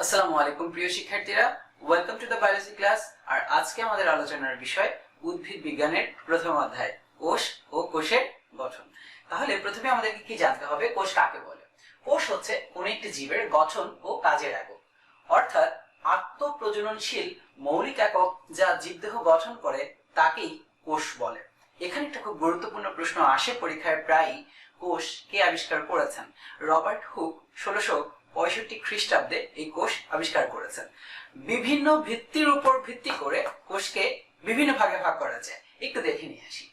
আসসালামু আলাইকুম প্রিয় শিক্ষার্থীরা, welcome to the biology class. আর আজকে আমাদের আলোচনার বিষয় উদ্ভিদ বিজ্ঞানের প্রথম অধ্যায় কোষ ও কোষের গঠন। তাহলে প্রথমে আমাদেরকে কি জানতে হবে, কোষ কাকে বলে? কোষ হচ্ছে কোন একটি জীবের গঠন ও কাজের একক, অর্থাৎ আত্মপ্রজননশীল মৌলিক একক যা জীবদেহ গঠন করে তাকেই কোষ বলে। এখানে একটা খুব গুরুত্বপূর্ণ প্রশ্ন আসে পরীক্ষায় প্রায়ই, কোষ কে আবিষ্কার করেছেন? রবার্ট হুক 1665 খ্রিস্টাব্দে এই কোষ আবিষ্কার করেছেন। বিভিন্ন ভিত্তির উপর ভিত্তি করে কোষকে বিভিন্ন ভাগে ভাগ করা যায়। একটু দেখে নিয়ে আসি।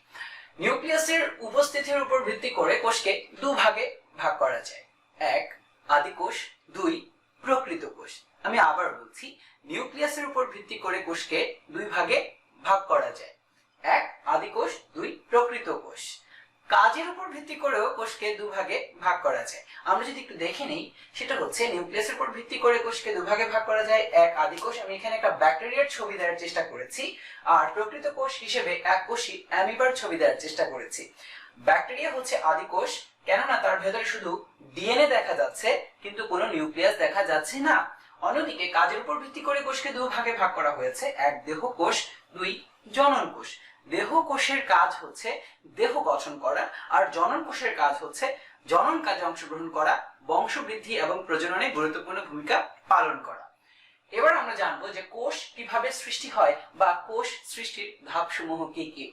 নিউক্লিয়াসের উপস্থিতির উপর ভিত্তি করে কোষকে দুভাগে ভাগ করা যায়, এক আদি কোষ, দুই প্রকৃত কোষ। আমি আবার বলছি, নিউক্লিয়াসের উপর ভিত্তি করে কোষকে দুই ভাগে ভাগ করা যায়, এক আদি কোষ, দুই প্রকৃত কোষ। কাজের উপর ভিত্তি করেও কোষকে দুভাগে ভাগ করা যায়। আমরা যদি একটু দেখে নেই, সেটা হচ্ছে নিউক্লিয়াসের উপর ভিত্তি করে কোষকে দুভাগে ভাগ করা যায়, এক আদি কোষ, আমি এখানে একটা ব্যাকটেরিয়ার ছবি দেওয়ার চেষ্টা করেছি, আর প্রকৃত কোষ হিসেবে এক কোষী অ্যামিবার ছবি দেওয়ার চেষ্টা করেছি। ব্যাকটেরিয়া হচ্ছে আদি কোষ, কেননা তার ভেতরে শুধু ডিএনএ দেখা যাচ্ছে কিন্তু কোনো নিউক্লিয়াস দেখা যাচ্ছে না। অন্যদিকে কাজের উপর ভিত্তি করে কোষকে দুভাগে ভাগ করা হয়েছে, এক দেহ কোষ, দুই জনন কোষ। দেহ কোষের কাজ হচ্ছে দেহ গঠন করা, আর জনন কোষের কাজ হচ্ছে জনন কাজে অংশগ্রহণ করা, বংশবৃদ্ধি এবং প্রজননে গুরুত্বপূর্ণ ভূমিকা পালন করা। এবার আমরা জানবো যে কোষ কিভাবে সৃষ্টি হয় বা কোষ সৃষ্টির ধাপসমূহ কি কি।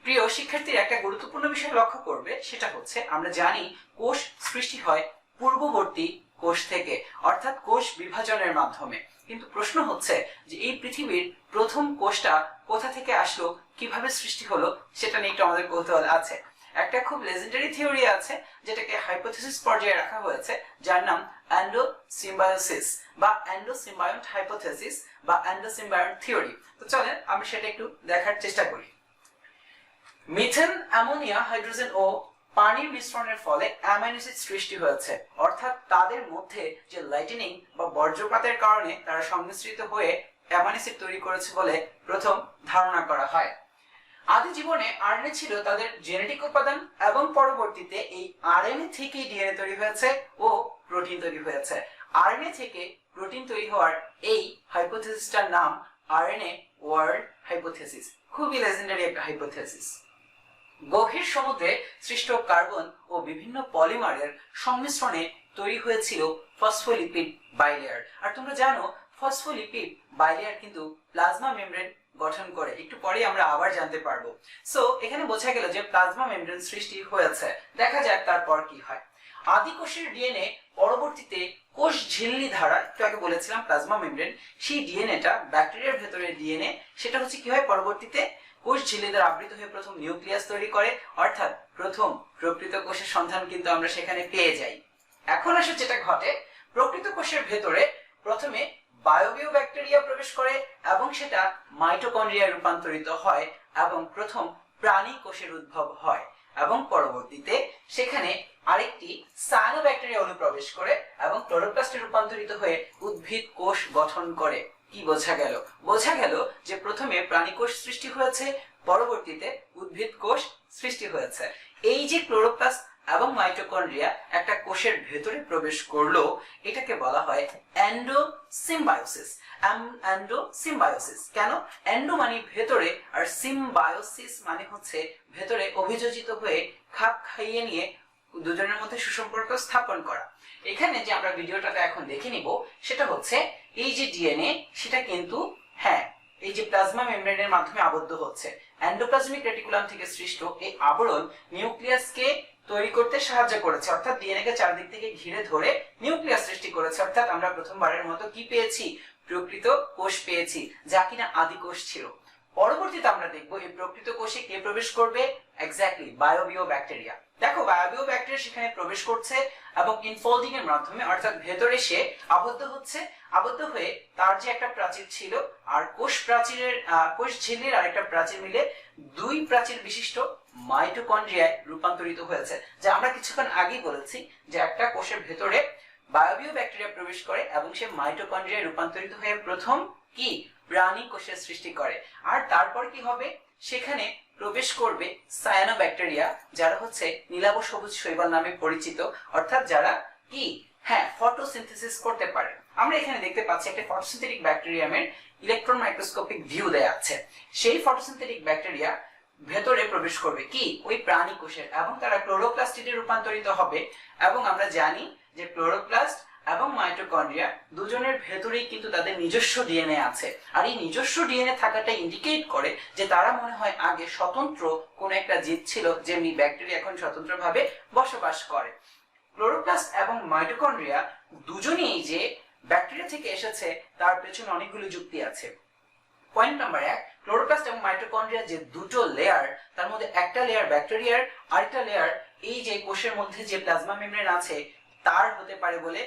প্রিয় শিক্ষার্থীরা, একটা গুরুত্বপূর্ণ বিষয় লক্ষ্য করবে, সেটা হচ্ছে আমরা জানি কোষ সৃষ্টি হয় পূর্ববর্তী কোষ থেকে, অর্থাৎ কোষ বিভাজনের মাধ্যমে। কিন্তু প্রশ্ন হচ্ছে যে এই পৃথিবীর প্রথম কোষটা কোথা থেকে আসলো, কিভাবে সৃষ্টি হলো, সেটা নিয়ে একটু আমাদের কৌতূহল আছে। একটা খুব লেজেন্ডারি থিওরি আছে যেটাকে হাইপোথেসিস পর্যায়ে রাখা হয়েছে, যার নাম এন্ডোসিম্বায়োসিস বা এন্ডোসিম্বায়ন্ট হাইপোথেসিস বা এন্ডোসিম্বায়ন্ট থিওরি। তো চলেন আমরা সেটা একটু দেখার চেষ্টা করি। মিথেন, অ্যামোনিয়া, হাইড্রোজেন ও পানির মিশ্রণের ফলে অ্যামাইনো অ্যাসিড সৃষ্টি হয়েছে, অর্থাৎ তাদের মধ্যে যে লাইটেনিং বা বজ্রপাতের কারণে তারা সংমিশ্রিত হয়ে অ্যামাইনো অ্যাসিড তৈরি করেছে বলে প্রথম ধারণা করা হয়। আদি জীবনে আরএনএ ছিল তাদের জেনেটিক উপাদান, এবং পরবর্তীতে এই আরএনএ থেকেই ডিএনএ তৈরি হয়েছে ও প্রোটিন তৈরি হয়েছে। আরএনএ থেকে প্রোটিন তৈরি হওয়ার এই হাইপোথেসিসটার নাম আরএনএ ওয়ার্ল্ড হাইপোথেসিস। খুবই লেজেন্ডারি একটা হাইপোথেসিস। গভীর সমুদ্রে সৃষ্ট কার্বন ও বিভিন্ন পলিমারের সংমিশ্রণে তৈরি হয়েছিল ফসফোলিপিড বাইলেয়ার। আর তোমরা জানো ফসফোলিপিড বাইলেয়ার কিন্তু প্লাজমা মেমব্রেন গঠন করে, একটু পরে আমরা আবার জানতে পারবো। সো এখানে বোঝা গেল যে প্লাজমা মেমব্রেন সৃষ্টি হয়েছে। দেখা যাক তারপর কি হয়। আদি কোষের ডিএনএ পরবর্তীতে কোষ ঝিল্লি দ্বারা, একটু আগে বলেছিলাম প্লাজমা মেমব্রেন, সেই ডিএনএটা ব্যাকটেরিয়ার ভেতরে ডিএনএ, সেটা হচ্ছে কি হয়, পরবর্তীতে কোষ ঝিল্লি দ্বারা আবৃত হয়ে প্রথম নিউক্লিয়াস তৈরি করে, অর্থাৎ প্রথম প্রকৃত কোষের সন্ধান কিন্তু আমরা সেখানে পেয়ে যাই। এখন আসলে যেটা ঘটে, প্রকৃত কোষের ভেতরে প্রথমে বায়বীয় ব্যাকটেরিয়া প্রবেশ করে এবং সেটা মাইটোকন্ড্রিয়ায় রূপান্তরিত হয় এবং প্রথম প্রাণী কোষের উদ্ভব হয়, এবং পরবর্তীতে সেখানে আরেকটি সায়ানোব্যাকটেরিয়া অনুপ্রবেশ করে এবং ক্লোরোপ্লাস্টে রূপান্তরিত হয়ে উদ্ভিদ কোষ গঠন করে। কি বোঝা গেল? বোঝা গেল যে প্রথমে প্রাণী কোষ সৃষ্টি হয়েছে, পরবর্তীতে উদ্ভিদ কোষ সৃষ্টি হয়েছে। এই যে ক্লোরোপ্লাস্ট এবং মাইটোকন্ড্রিয়া একটা কোষের ভেতরে প্রবেশ করলো, এটাকে বলা হয় এন্ডোসিম্বায়োসিস। এন্ডোসিম্বায়োসিস কেন? এন্ডো মানে ভেতরে, আর সিম্বায়োসিস মানে হচ্ছে ভেতরে অভিযোজিত হয়ে খাপ খাইয়ে নিয়ে দুজনের মধ্যে সুসম্পর্ক স্থাপন করা। এখানে যে আমরা ভিডিওটাতে এখন দেখে নিব, সেটা হচ্ছে এই যে ডিএনএ, সেটা কিন্তু এই যে প্লাজমা মেমব্রেনের মাধ্যমে আবদ্ধ হচ্ছে। এন্ডোপ্লাজমিক রেটিকুলাম থেকে সৃষ্ট এই আবরণ নিউক্লিয়াসকে তৈরি করতে সাহায্য করেছে, অর্থাৎ ডিএনএ কে চারদিক থেকে ঘিরে ধরে নিউক্লিয়াস সৃষ্টি করেছে। অর্থাৎ আমরা প্রথমবারের মতো কি পেয়েছি? প্রকৃত কোষ পেয়েছি, যা কিনা আদি কোষ ছিল। পরবর্তীতে আমরা দেখব এই প্রকৃত কোষে কে প্রবেশ করবে। এক্স্যাক্টলি বায়োবিও ব্যাকটেরিয়া। দেখো, বায়োবিও ব্যাকটেরিয়া সেখানে প্রবেশ করছে এবং ইনফোল্ডিং এর মাধ্যমে, অর্থাৎ ভেতরে সে আবদ্ধ হচ্ছে। আবদ্ধ হয়ে তার যে একটা প্রাচীর ছিল আর কোষ প্রাচীরের কোষ ঝিল্লির আরেকটা প্রাচীর মিলে দুই প্রাচীর বিশিষ্ট মাইটোকন্ড্রিয়ায় রূপান্তরিত হয়েছে, যা আমরা কিছুক্ষণ আগেই বলেছি যে একটা কোষের ভেতরে বায়োবিও ব্যাকটেরিয়া প্রবেশ করে এবং সে মাইটোকন্ড্রিয়ায় রূপান্তরিত হয়ে প্রথম কি প্রাণী কোষের সৃষ্টি করে। আর তারপর কি হবে? সেখানে প্রবেশ করবে সায়ানোব্যাকটেরিয়া, যারা হচ্ছে নীলাভ সবুজ শৈবাল নামে পরিচিত, অর্থাৎ যারা কি হ্যাঁ, ফটোসিনথেসিস করতে পারে। আমরা এখানে দেখতে পাচ্ছি একটা ফটোসিনথেটিক ব্যাকটেরিয়ামের ইলেকট্রন মাইক্রোস্কোপিক ভিউ দেয়া আছে। সেই ফটোসিনথেটিক ব্যাকটেরিয়া ভেতরে প্রবেশ করবে কি ওই প্রাণী কোষের, এবং তারা ক্লোরোপ্লাস্টিডে রূপান্তরিত হবে। এবং আমরা জানি যে ক্লোরোপ্লাস্ট এবং মাইটোকন্ড্রিয়া দুজনের ভেতরেই কিন্তু তাদের নিজস্ব ডিএনএ আছে, আর এই নিজস্ব ডিএনএ থাকাটা ইন্ডিকেট করে যে তারা মনে হয় আগে স্বতন্ত্র কোন একটা জীব ছিল, যেমনি ব্যাকটেরিয়া এখন স্বতন্ত্রভাবে বসবাস করে। ক্লোরোপ্লাস্ট এবং মাইটোকন্ড্রিয়া দুজনেই যে ব্যাকটেরিয়া থেকে এসেছে তার পেছনে অনেকগুলো যুক্তি আছে। পয়েন্ট নাম্বার 1, ক্লোরোপ্লাস্ট এবং মাইটোকন্ড্রিয়া যে দুটো লেয়ার, তার মধ্যে একটা লেয়ার ব্যাকটেরিয়ার, আরেকটা লেয়ার এই যে কোষের মধ্যে যে প্লাজমা মেমব্রেন আছে তার হতে পারে বলে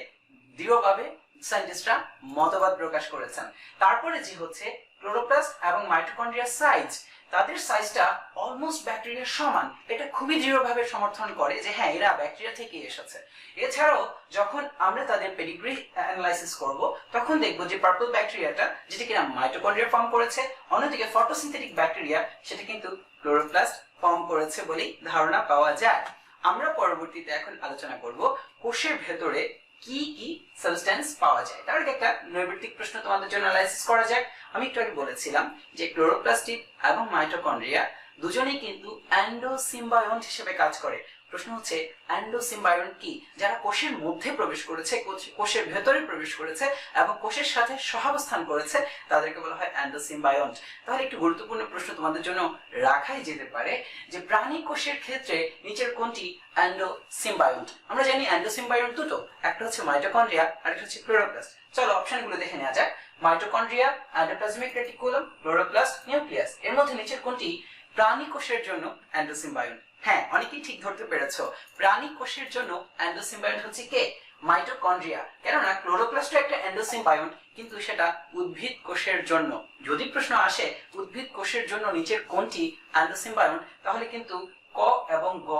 দৃঢ়ভাবে সায়েন্টিস্টরা মতবাদ প্রকাশ করেছেন। তারপরে যে হচ্ছে ক্লোরোপ্লাস্ট এবং মাইটোকন্ড্রিয়ার সাইজ, তাদের সাইজটা অলমোস্ট ব্যাকটেরিয়ার সমান। এটা খুবই দৃঢ়ভাবে সমর্থন করে যে হ্যাঁ, এরা ব্যাকটেরিয়া থেকে এসেছে। এছাড়াও যখন আমরা তাদের পেডিগ্রি অ্যানালাইসিস করব, তখন দেখব যে পার্পল ব্যাকটেরিয়াটা যেটা কিনা মাইটোকন্ড্রিয়া ফর্ম করেছে, অন্যদিকে ফটোসিনথেটিক ব্যাকটেরিয়া সেটা কিন্তু ক্লোরোপ্লাস্ট ফর্ম করেছে বলেই ধারণা পাওয়া যায়। আমরা পরবর্তীতে এখন আলোচনা করব কোষের ভেতরে কি কি সাবস্টেন্স পাওয়া যায়। তার আগে একটা নৈর্ব্যক্তিক প্রশ্ন তোমাদের জন্য অ্যানালাইসিস করা যাক। আমি একটু আগে বলেছিলাম যে ক্লোরোপ্লাস্টিড এবং মাইটোকন্ড্রিয়া দুজনেই কিন্তু এন্ডোসিম্বায়ন্ট হিসেবে কাজ করে। প্রশ্ন হচ্ছে এন্ডোসিম্বায়ন্ট কি? যারা কোষের মধ্যে প্রবেশ করেছে, কোষের ভেতরে প্রবেশ করেছে এবং কোষের সাথে সহাবস্থান করেছে, তাদেরকে বলা হয় এন্ডোসিম্বায়ন্ট। তাহলে একটু গুরুত্বপূর্ণ প্রশ্ন তোমাদের জন্য রাখাই যেতে পারে যে প্রাণী কোষের ক্ষেত্রে নিচের কোনটি এন্ডোসিম্বায়ন্ট? আমরা জানি এন্ডোসিম্বায়ন্ট দুটো, একটা হচ্ছে মাইটোকন্ড্রিয়া আর একটা হচ্ছে ক্লোরোপ্লাস্ট। চলো অপশনগুলো দেখে নেওয়া যাক। Mitochondria, endoplasmic reticulum, chloroplast, nucleus. এর মধ্যে নিচের কোনটি প্রাণী কোষের জন্য এন্ডোসিম্বায়ন্ট? হ্যাঁ, অনেকেই ঠিক ধরতে পেরেছো। প্রাণী কোষের জন্য এন্ডোসিম্বায়ন্ট হচ্ছে কে? মাইটোকন্ড্রিয়া। কেননা ক্লোরোপ্লাস্ট একটা এন্ডোসিম্বায়ন্ট, কিন্তু সেটা উদ্ভিদ কোষের জন্য। যদি প্রশ্ন আসে উদ্ভিদ কোষের জন্য নিচের কোনটি এন্ডোসিম্বায়ন্ট, তাহলে কিন্তু ক এবং গ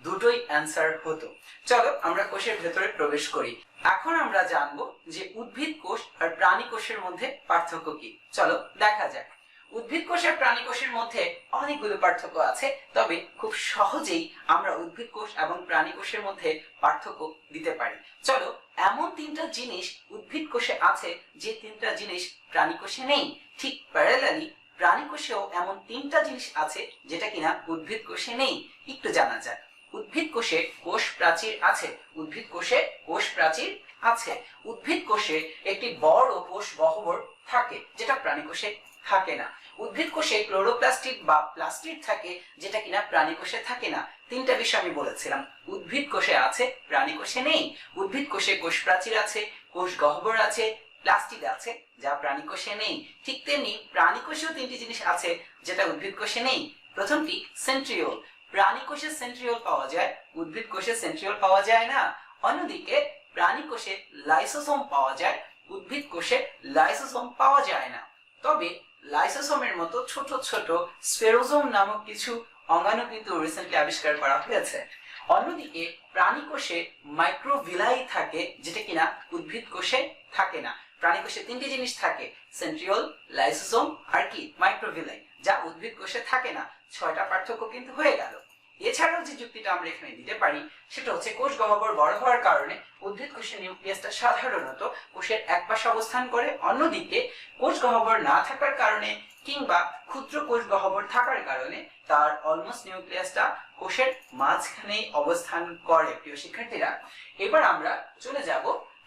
দুটোই অ্যান্সার হতো। চলো আমরা কোষের ভেতরে প্রবেশ করি। এখন আমরা জানবো যে উদ্ভিদ কোষ আর প্রাণী কোষের মধ্যে পার্থক্য কি। চলো দেখা যাক। উদ্ভিদ কোষ আর প্রাণী কোষের মধ্যে অনেকগুলো পার্থক্য আছে, তবে খুব সহজেই আমরা উদ্ভিদ কোষ এবং প্রাণী কোষের মধ্যে পার্থক্য দিতে পারি। চলো, এমন তিনটা জিনিস উদ্ভিদ কোষে আছে যে তিনটা জিনিস প্রাণী কোষে নেই। ঠিক প্যারালালি প্রাণী কোষেও এমন তিনটা জিনিস আছে যেটা কিনা উদ্ভিদ কোষে নেই। একটু জানা যাক। উদ্ভিদ কোষে কোষ প্রাচীর আছে। উদ্ভিদ কোষে কোষ প্রাচীর আছে। উদ্ভিদ কোষে একটি বড় কোষ গহ্বর থাকে, যেটা প্রাণী কোষে থাকে না। উদ্ভিদ কোষে ক্লোরোপ্লাস্টিড বা প্লাস্টিড থাকে, যেটা কিনা প্রাণী কোষে থাকে না। তিনটা বিষয় আমি বলেছিলাম। উদ্ভিদ কোষে আছে, প্রাণী কোষে নেই। উদ্ভিদ কোষে কোষ প্রাচীর আছে, কোষ গহ্বর আছে, প্লাস্টিড আছে, যা প্রাণী কোষে নেই। ঠিক তেমনি প্রাণী কোষেও তিনটি জিনিস আছে যেটা উদ্ভিদ কোষে নেই। প্রথমটি সেন্ট্রিওল। প্রাণী কোষে সেন্ট্রিওল পাওয়া যায়, উদ্ভিদ কোষে সেন্ট্রিওল পাওয়া যায় না। অন্যদিকে প্রাণী কোষে লাইসোসোম পাওয়া যায়, উদ্ভিদ কোষে লাইসোসোম পাওয়া যায় না। তবে লাইসোসোমের মতো ছোট ছোট স্পেরোজোম নামক কিছু অঙ্গাণু কিন্তু রিসেন্টলি আবিষ্কার করা হয়েছে। অন্যদিকে প্রাণী কোষে মাইক্রোভিলাই থাকে, যেটা কিনা উদ্ভিদ কোষে থাকে না। প্রাণী কোষে তিনটি জিনিস থাকে, সেন্ট্রিওল, লাইসোসোম আর কি মাইক্রোভিলাই, যা উদ্ভিদ কোষে থাকে না। 6টা পার্থক্য কিন্তু হয়ে গেল। এছাড়াও যে যুক্তিটা আমরা এখানে দিতে পারি সেটা হচ্ছে কোষ গহ্বর বড় হওয়ার কারণে উদ্ভিদ কোষের নিউক্লিয়াসটা সাধারণত কোষের এক পাশে অবস্থান করে, অন্যদিকে কোষ গহ্বর না থাকার কারণে কিংবা ক্ষুদ্র কোষ গহ্বর থাকার কারণে তার অলমোস্ট নিউক্লিয়াসটা কোষের মাঝখানেই অবস্থান করে। প্রিয় শিক্ষার্থীরা, এবার আমরা চলে যাব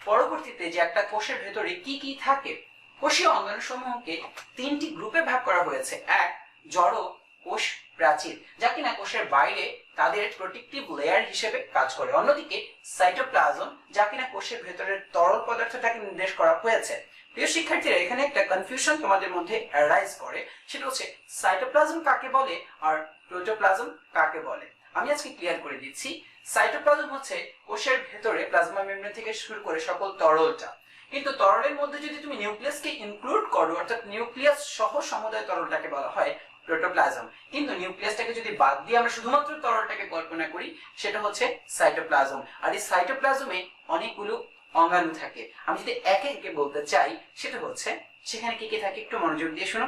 পরবর্তীতে যে একটা কোষের ভেতরে কি কি থাকে। কোষীয় অঙ্গাণুসমূহকে তিনটি গ্রুপে ভাগ করা হয়েছে। এক, জড় কোষ প্রাচীর, যা কিনা কোষের বাইরে তাদের প্রোটেক্টিভ লেয়ার হিসেবে কাজ করে। অন্যদিকে সাইটোপ্লাজম, যা কিনা কোষের ভেতরের তরল পদার্থটাকে নির্দেশ করা হয়েছে। প্রিয় শিক্ষার্থীরা, এখানে একটা কনফিউশন তোমাদের মধ্যে অ্যারাইজ করে, সেটা হচ্ছে সাইটোপ্লাজম কাকে বলে আর প্রোটোপ্লাজম কাকে বলে। আমি আজকে ক্লিয়ার করে দিচ্ছি। সাইটোপ্লাজম হচ্ছে কোষের ভেতরে প্লাজমা মেমব্রেন থেকে শুরু করে সকল তরলটা। কিন্তু তরলের মধ্যে যদি তুমি নিউক্লিয়াসকে ইনক্লুড করো, অর্থাৎ নিউক্লিয়াস সহ সমুদায় তরলটাকে বলা হয় প্রোটোপ্লাজম। কিন্তু নিউক্লিয়াসটাকে যদি বাদ দিয়ে আমরা শুধুমাত্র তরলটাকে কল্পনা করি, সেটা হচ্ছে সাইটোপ্লাজম। আর এই সাইটোপ্লাজমে অনেকগুলো অঙ্গাণু থাকে। আমি যদি একে একে বলতে চাই, সেটা হচ্ছে সেখানে কি কি থাকে একটু মনোযোগ দিয়ে শোনো।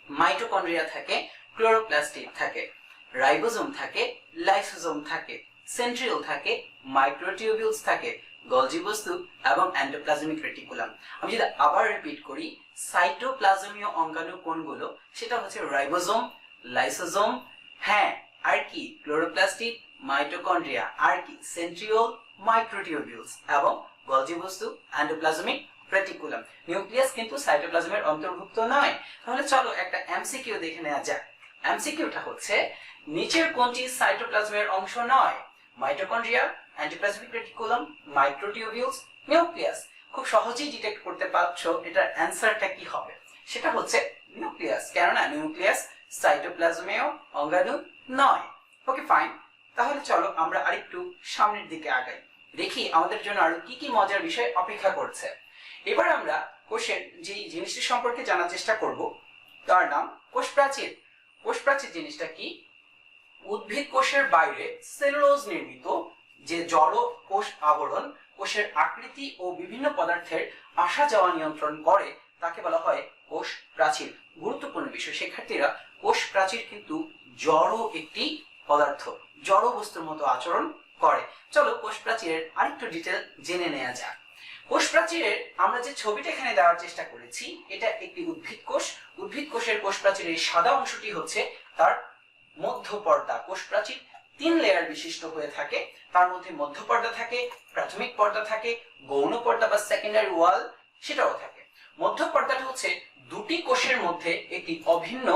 মাইটোকন্ড্রিয়া থাকে, ক্লোরোপ্লাস্টিড থাকে, রাইবোজোম থাকে, লাইসোজোম থাকে, সেন্ট্রিওল থাকে, মাইক্রোটিউবিউলস থাকে, গলজি বস্তু এবং এন্ডোপ্লাজমিক রেটিকুলাম। আমি যদি আবার রিপিট করি, সাইটোপ্লাজমীয় অঙ্গাণু কোনগুলো, সেটা হচ্ছে রাইবোজোম, লাইসোজোম, হ্যাঁ আর কি ক্লোরোপ্লাস্টিড, মাইটোকন্ড্রিয়া, আর কি সেন্ট্রিওল, মাইক্রোটিউবিউলস এবং গলজি বস্তু এন্ডোপ্লাজমিক রেটিকুলাম। নিউক্লিয়াস কিন্তু সাইটোপ্লাজমের অন্তর্ভুক্ত নয়। তাহলে চলো একটা এমসিকিউ দেখে নেওয়া যাক। এমসিকিউটা হচ্ছে, নিচের কোনটি সাইটোপ্লাজমের অংশ নয়? Mitochondria, endoplasmic reticulum, microtubules, nucleus. খুব সহজেই ডিটেক্ট করতে পারছো এটার অ্যান্সারটা কি হবে। সেটা হচ্ছে নিউক্লিয়াস, কেননা নিউক্লিয়াস সাইটোপ্লাজমীয় অঙ্গাণু নয়। ওকে ফাইন, তাহলে চলো আমরা আরেকটু সামনের দিকে আগাই, দেখি আমাদের জন্য আরো কি কি মজার বিষয় অপেক্ষা করছে। এবার আমরা কোষের যে জিনিসটি সম্পর্কে জানার চেষ্টা করব, তার নাম কোষ প্রাচীর। কোষ প্রাচীর জিনিসটা কি? উদ্ভিদ কোষের বাইরে সেলুলোজ নির্মিত যে জড় কোষ আবরণ কোষের আকৃতি ও বিভিন্ন পদার্থের আসা যাওয়া নিয়ন্ত্রণ করে, তাকে বলা হয় কোষ প্রাচীর। গুরুত্বপূর্ণ বিষয় শিক্ষার্থীরা, কোষ প্রাচীর কিন্তু জড় একটি পদার্থ, জড় বস্তুর মতো আচরণ করে। চলো কোষ প্রাচীরের আরেকটু ডিটেল জেনে নেওয়া যাক। কোষ প্রাচীরের আমরা যে ছবিটা এখানে দেওয়ার চেষ্টা করেছি, এটা একটি উদ্ভিদ কোষ। উদ্ভিদ কোষের কোষ প্রাচীরের সাদা অংশটি হচ্ছে তার মধ্যপর্দা। কোষ প্রাচীর 3 লেয়ার বিশিষ্ট হয়ে থাকে। তার মধ্যে মধ্যপর্দা থাকে, প্রাথমিক পর্দা থাকে, গৌণ পর্দা বা সেকেন্ডারি ওয়াল সেটাও থাকে। মধ্যপর্দাটা হচ্ছে দুটি কোষের মধ্যে একটি অভিন্ন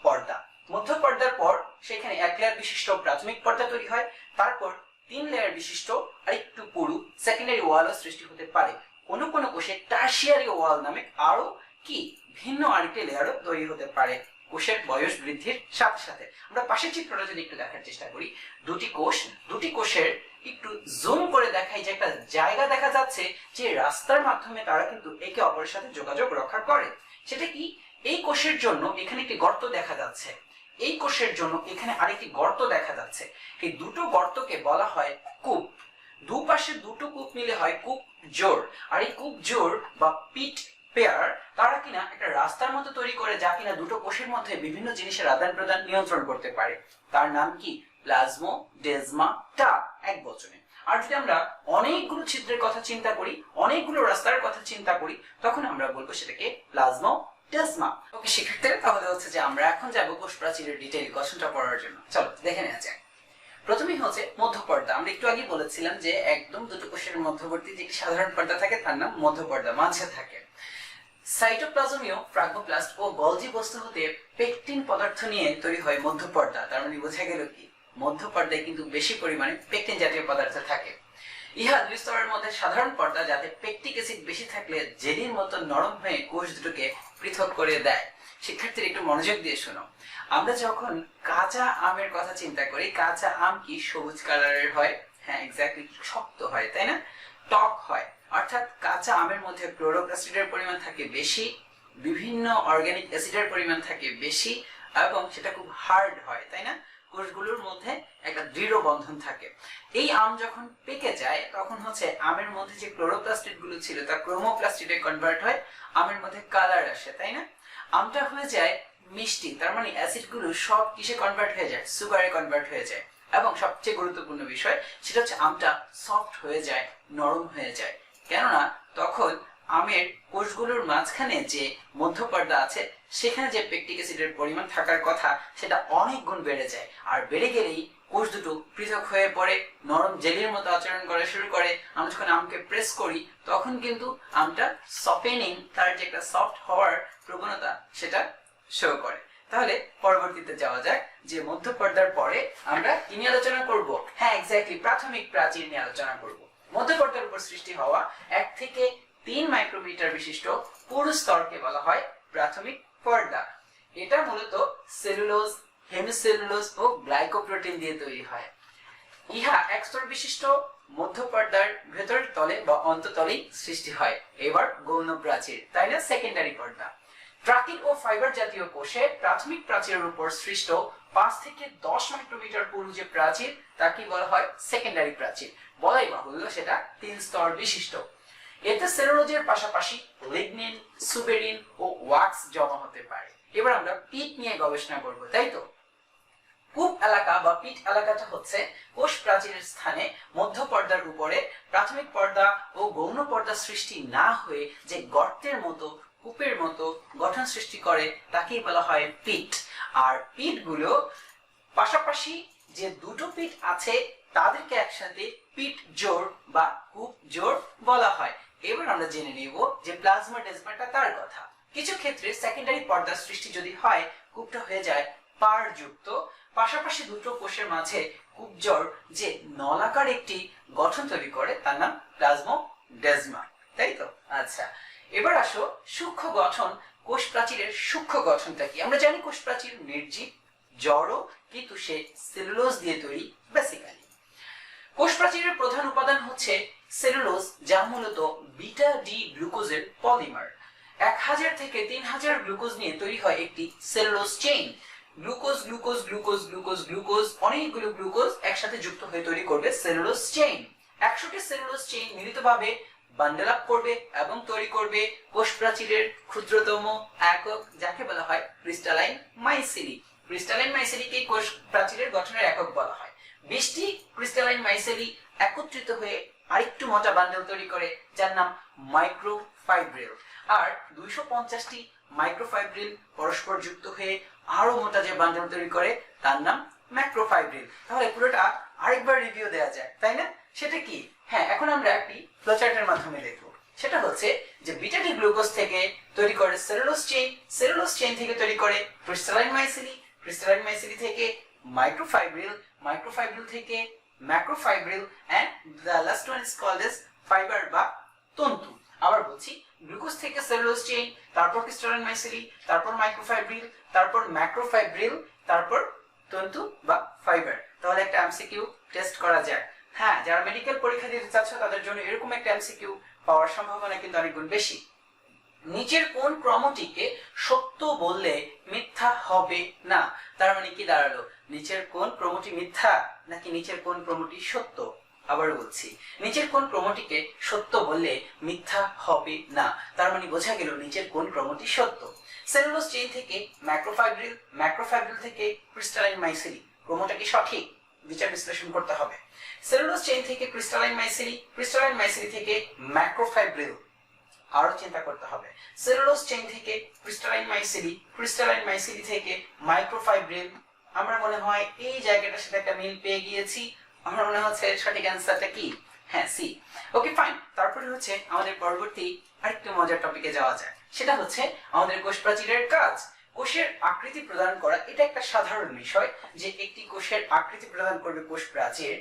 পর্দা। মধ্যপর্দার পর সেখানে 1 লেয়ার বিশিষ্ট প্রাথমিক পর্দা তৈরি হয়, তারপর 3 লেয়ার বিশিষ্ট আরেকটু পুরু সেকেন্ডারি ওয়ালও সৃষ্টি হতে পারে। কোন কোন কোষে টারশিয়ারি ওয়াল নামে আরো কি ভিন্ন আরেকটি লেয়ারও তৈরি হতে পারে কোষের বয়স বৃদ্ধির সাথে সাথে। আমরা পাশের চিত্রটা যদি একটু দেখার চেষ্টা করি, দুটি কোষের একটু জুম করে দেখাই যে একটা জায়গা দেখা যাচ্ছে যে রাস্তার মাধ্যমে তারা কিন্তু একে অপরের সাথে যোগাযোগ রক্ষা করে। সেটা কি? এই কোষের জন্য এখানে একটি গর্ত দেখা যাচ্ছে, এই কোষের জন্য এখানে আরেকটি গর্ত দেখা যাচ্ছে। এই দুটো গর্তকে বলা হয় কূপ। দুপাশে দুটো কূপ মিলে হয় কূপ জোড়। আর এই কূপ জোড় বা পিট পেয়ার তারা কিনা একটা রাস্তার মতো তৈরি করে, যা কিনা দুটো কোষের মধ্যে বিভিন্ন জিনিসের আদান প্রদান নিয়ন্ত্রণ করতে পারে। তার নাম কি? প্লাজমোডেজমাটা, এক বচনে। আর যদি আমরা অনেকগুলো ছিদ্রের কথা চিন্তা করি, অনেকগুলো রাস্তার কথা চিন্তা করি, তখন আমরা বলবো সেটাকে প্লাজমোডেজমা। ওকে শিক্ষার্থীরা, তাহলে হচ্ছে যে আমরা এখন যাবো কোষ প্রাচীরের ডিটেইল গঠনটা পড়ার জন্য। চলো দেখে নেওয়া যাক। প্রথমেই হচ্ছে মধ্যপর্দা। আমরা একটু আগে বলেছিলাম যে একদম দুটো কোষের মধ্যবর্তী যে সাধারণ পর্দা থাকে তার নাম মধ্যপর্দা, মাঝে থাকে। সাইটোপ্লাজমীয় ফ্রাগমোপ্লাস্ট ও গলজি বস্তু হতে পেকটিন পদার্থ নিয়ে তৈরি হয় মধ্যপর্দা। তার মানে বোঝা গেল কি, মধ্যপর্দায় কিন্তু বেশি পরিমাণে পেকটিন জাতীয় পদার্থ থাকে। ইহা 2 স্তরের মধ্যে সাধারণ পর্দা, যাতে পেকটিক অ্যাসিড বেশি থাকলে জেলির মতো নরম হয়ে কোষ দুটোকে পৃথক করে দেয়। শিক্ষার্থীরা একটু মনোযোগ দিয়ে শোনো। আমরা যখন কাঁচা আমের কথা চিন্তা করি, কাঁচা আম কি সবুজ কালারের হয়? হ্যাঁ এক্স্যাক্টলি, শক্ত হয় তাই না, টক হয়। অর্থাৎ কাঁচা আমের মধ্যে ক্লোরোপ্লাস্টিডের পরিমাণ থাকে বেশি, বিভিন্ন অর্গানিক অ্যাসিডের পরিমাণ থাকে বেশি, এবং সেটা খুব হার্ড হয় তাই না, কোষগুলোর মধ্যে একটা দৃঢ় বন্ধন থাকে। এই আম যখন পেকে যায় তখন হচ্ছে আমের মধ্যে যে ক্লোরোপ্লাস্টিড গুলো ছিল তা ক্রোমোপ্লাস্টিডে কনভার্ট হয়, আমের মধ্যে কালার আসে তাই না। আমটা হয়ে যায় মিষ্টি, তার মানে অ্যাসিড গুলো সব কিসে কনভার্ট হয়ে যায়? সুগারে কনভার্ট হয়ে যায়। এবং সবচেয়ে গুরুত্বপূর্ণ বিষয় সেটা হচ্ছে আমটা সফট হয়ে যায়, নরম হয়ে যায়, কেননা তখন আমের কোষগুলোর মাঝখানে যে মধ্যপর্দা আছে সেখানে যে পেকটিক অ্যাসিডের পরিমাণ থাকার কথা সেটা অনেক গুণ বেড়ে যায়। আর বেড়ে গেলেই কোষ দুটো পৃথক হয়ে পড়ে, নরম জেলির মতো আচরণ করা শুরু করে। আমরা যখন আমকে প্রেস করি তখন কিন্তু আমটা সফেনিং, তার যে একটা সফট হওয়ার প্রবণতা সেটা শো করে। তাহলে পরবর্তীতে যাওয়া যাক যে মধ্যপর্দার পরে আমরা কি নিয়ে আলোচনা করব? হ্যাঁ এক্স্যাক্টলি, প্রাথমিক প্রাচীর নিয়ে আলোচনা করব। মধ্যপর্দার উপর সৃষ্টি হওয়া 1 থেকে 3 মাইক্রোমিটার বিশিষ্ট পুরু স্তরকে বলা হয় প্রাথমিক পর্দা। এটা মূলত সেলুলোজ, হেমিসেলুলোজ ও গ্লাইকোপ্রোটিন দিয়ে তৈরি হয়। ইহা এক স্তর বিশিষ্ট মধ্যপর্দার ভেতরের তলে বা অন্ততলেই সৃষ্টি হয়। এবার গৌণ প্রাচীর, তাই না, সেকেন্ডারি পর্দা। ট্রাকিন ও ফাইবার জাতীয় কোষে প্রাথমিক প্রাচীরের উপর সৃষ্ট 5 থেকে 10 মাইক্রোমিটার পুরু যে প্রাচীর তাকে বলা হয় সেকেন্ডারি প্রাচীর। বলাই বাহুল্য সেটা 3 স্তর বিশিষ্ট। এতে সেলুলোজের পাশাপাশি লিগনিন, সুবেরিন ও ওয়াক্স জমা হতে পারে। এবার আমরা পিট নিয়ে গবেষণা করব, তাই তো। কূপ এলাকা বা পিট এলাকাটা হচ্ছে কোষ প্রাচীরের স্থানে মধ্য পর্দার উপরে প্রাথমিক পর্দা ও গৌণ পর্দা সৃষ্টি না হয়ে যে গর্তের মতো কূপের মতো গঠন সৃষ্টি করে তাকেই বলা হয় পিট। আর পিট গুলো পাশাপাশি যে দুটো পিট আছে তাদেরকে একসাথে পিট জোড় বা কূপ জোড় বলা হয়। এবার আমরা জেনে নিব যে প্লাজমা ডেজমাটা তার কথা। কিছু ক্ষেত্রে সেকেন্ডারি পর্দার সৃষ্টি যদি হয় কূপটা হয়ে যায় পাড়যুক্ত, পাশাপাশি দুটো কোষের মাঝে কূপজোড় যে নলাকার একটি গঠন তৈরি করে তার নাম প্লাজমোডেজমা, তাই তো? আচ্ছা, এবার আসো সূক্ষ্ম গঠন। কোষ প্রাচীরের সূক্ষ্ম গঠনটা কি? আমরা জানি কোষ প্রাচীর নির্জীব, জড়, কিন্তু সে সেলুলোজ দিয়ে তৈরি বেসিক্যালি। কোষ প্রাচীরের প্রধান উপাদান হচ্ছে সেলুলোজ, যা মূলত বিটা ডি গ্লুকোজের পলিমার। 1000 থেকে 3000 গ্লুকোজ নিয়ে তৈরি হয় একটি cellulose chain. Glucose glucose glucose glucose glucose অনেকগুলো গ্লুকোজ একসাথে যুক্ত হয়ে তৈরি করবে সেলুলোজ চেইন। 100টি সেলুলোজ চেইন মিলিতভাবে বান্ডেল আপ করবে এবং তৈরি করবে কোষ প্রাচীরের ক্ষুদ্রতম একক, যাকে বলা হয় ক্রিস্টালাইন মাইসিলি। ক্রিস্টালাইন মাইসিলিকে কোষ প্রাচীরের গঠনের একক বলা হয়। 20টি ক্রিস্টালাইন মাইসিলি একত্রিত হয়ে আরেকটু মোটা বান্ডেল তৈরি করে, যার নাম মাইক্রোফাইব্রিল। আর 250টি মাইক্রোফাইব্রিল পরস্পর যুক্ত হয়ে আরো মোটা যে বান্ডেল তৈরি করে তার নাম ম্যাক্রোফাইব্রিল। তাহলে পুরোটা আরেকবার রিভিউ দেওয়া যায়, তাই না? সেটা কি? হ্যাঁ, এখন আমরা একটি ফ্লোচার্টের মাধ্যমে দেখব। সেটা হচ্ছে যে বিটা ডি গ্লুকোজ থেকে তৈরি করে সেলুলোজ চেইন, সেলুলোজ চেইন থেকে তৈরি করে ক্রিস্টালাইন মাইসিলি, ক্রিস্টালাইন মাইসিলি থেকে মাইক্রোফাইব্রিল, মাইক্রোফাইব্রিল থেকে macrofibril, and the last one is called as fibre বা তন্তু। আবার বলছি, গ্লুকোজ থেকে সেলুলোজ চেইন, তারপর ক্রিস্টালাইন মাইসিলি, তারপর মাইক্রোফাইব্রিল, তারপর ম্যাক্রোফাইব্রিল, তারপর তন্তু বা ফাইবার। তাহলে একটা এমসিকিউ টেস্ট করা যায়। হ্যাঁ, যারা মেডিকেল পরীক্ষা দিতে চাচ্ছ তাদের জন্য এরকম একটা এমসিকিউ পাওয়ার সম্ভাবনা কিন্তু অনেক গুণ বেশি। নিচের কোন ক্রমটিকে সত্য বললে মিথ্যা হবে না? তার মানে কি দাঁড়ালো? নিচের কোন ক্রমটি মিথ্যা নাকি নিচের কোন ক্রমটি সত্য? আবার বলছি, নিচের কোন ক্রমটিকে সত্য বললে মিথ্যা হবে না, তার মানে বোঝা গেল নিচের কোন ক্রমটি সত্য। সেলুলোজ চেইন থেকে ম্যাক্রোফাইব্রিল, ম্যাক্রোফাইব্রিল থেকে ক্রিস্টালাইন মাইসিলি, ক্রমটা কি সঠিক? বিচার বিশ্লেষণ করতে হবে। সেলুলোজ চেইন থেকে ক্রিস্টালাইন মাইসিলি, ক্রিস্টালাইন মাইসিলি থেকে ম্যাক্রোফাইব্রিল, আরো চিন্তা করতে হবে। সেলুলোজ চেইন থেকে ক্রিস্টালাইন মাইসিলি, ক্রিস্টালাইন মাইসিলি থেকে মাইক্রোফাইব্রিল। আমরা মনে হয় এই জায়গাটার সাথে একটা মিল পেয়ে গিয়েছি। আমার মনে হচ্ছে সঠিক অ্যান্সারটা কি? হ্যাঁ, সি। ওকে, ফাইন। তারপরে হচ্ছে আমাদের পরবর্তী আরেকটু মজার টপিকে যাওয়া যায়। সেটা হচ্ছে আমাদের কোষ প্রাচীরের কাজ। কোষের আকৃতি প্রদান করা এটা একটা সাধারণ বিষয়, যে একটি কোষের আকৃতি প্রদান করবে কোষ প্রাচীর,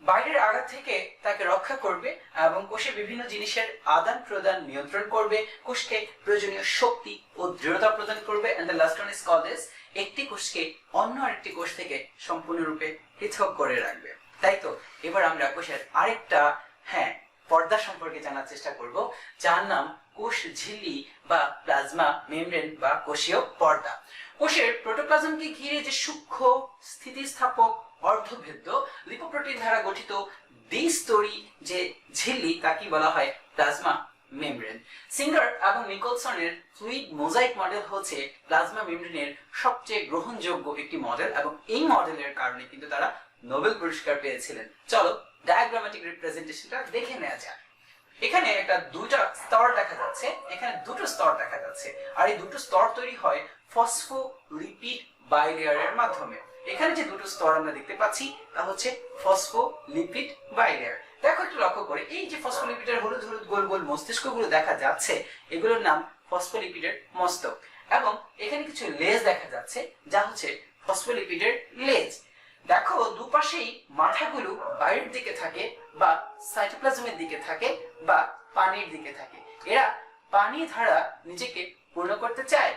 বাইরের আঘাত থেকে তাকে রক্ষা করবে এবং কোষে বিভিন্ন জিনিসের আদান প্রদান নিয়ন্ত্রণ করবে, কোষকে প্রয়োজনীয় শক্তি ও দৃঢ়তা প্রদান করবে, and the last one is called as একটি কোষকে অন্য আরেকটি কোষ থেকে সম্পূর্ণরূপে পৃথক করে রাখবে। তাই তো, এবার আমরা কোষের আরেকটা পর্দা সম্পর্কে জানার চেষ্টা করব, যার নাম কোষ ঝিল্লি বা প্লাজমা মেমব্রেন বা কোষীয় পর্দা। কোষের প্রোটোপ্লাজমকে ঘিরে যে সূক্ষ্ম স্থিতিস্থাপক অর্ধভেদ্য লিপোপ্রোটিন দ্বারা গঠিত দ্বিস্তরী যে ঝিল্লি তাকে বলা হয় প্লাজমা মেমব্রেন। সিঙ্গার এবং নিকলসনের ফ্লুইড মোজাইক মডেল হচ্ছে প্লাজমা মেমব্রেনের সবচেয়ে গ্রহণযোগ্য একটি মডেল, এবং এই মডেলের কারণে কিন্তু তারা নোবেল পুরস্কার পেয়েছিলেন। চলো ডায়াগ্রামেটিক রিপ্রেজেন্টেশনটা দেখে নেওয়া যাক। এখানে একটা দুটো স্তর দেখা যাচ্ছে, এখানে দুটো স্তর দেখা যাচ্ছে, আর এই দুটো স্তর তৈরি হয় ফসফোলিপিড বাইলেয়ারের মাধ্যমে। এখানে যে দুটো স্তর আমরা দেখতে পাচ্ছি তা হচ্ছে ফসফোলিপিড বাইলেয়ার। দেখো একটু লক্ষ্য করে, এই যে ফসফোলিপিডের হলুদ হলুদ গোল গোল মস্তিষ্কগুলো দেখা যাচ্ছে, এগুলোর নাম ফসফোলিপিডের মস্তক, এবং এখানে কিছু লেজ দেখা যাচ্ছে যা হচ্ছে ফসফোলিপিডের লেজ। দেখো দুপাশেই মাথাগুলো বাইরের দিকে থাকে বা সাইটোপ্লাজমের দিকে থাকে বা পানির দিকে থাকে। এরা পানি ধারা নিজেকে পূর্ণ করতে চায়।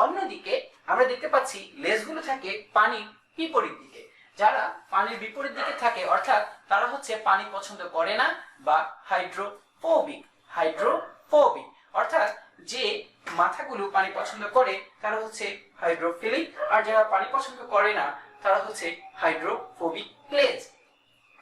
অন্যদিকে আমরা দেখতে পাচ্ছি লেজগুলো থাকে পানির বিপরীত দিকে। যারা পানির বিপরীত দিকে থাকে অর্থাৎ তারা হচ্ছে পানি পছন্দ করে না বা হাইড্রোফোবিক। হাইড্রোফোবিক অর্থাৎ যে মাথাগুলো পানি পছন্দ করে তারা হচ্ছে হাইড্রোফিলিক, আর যারা পানি পছন্দ করে না তারা হচ্ছে হাইড্রোফোবিক লেজ।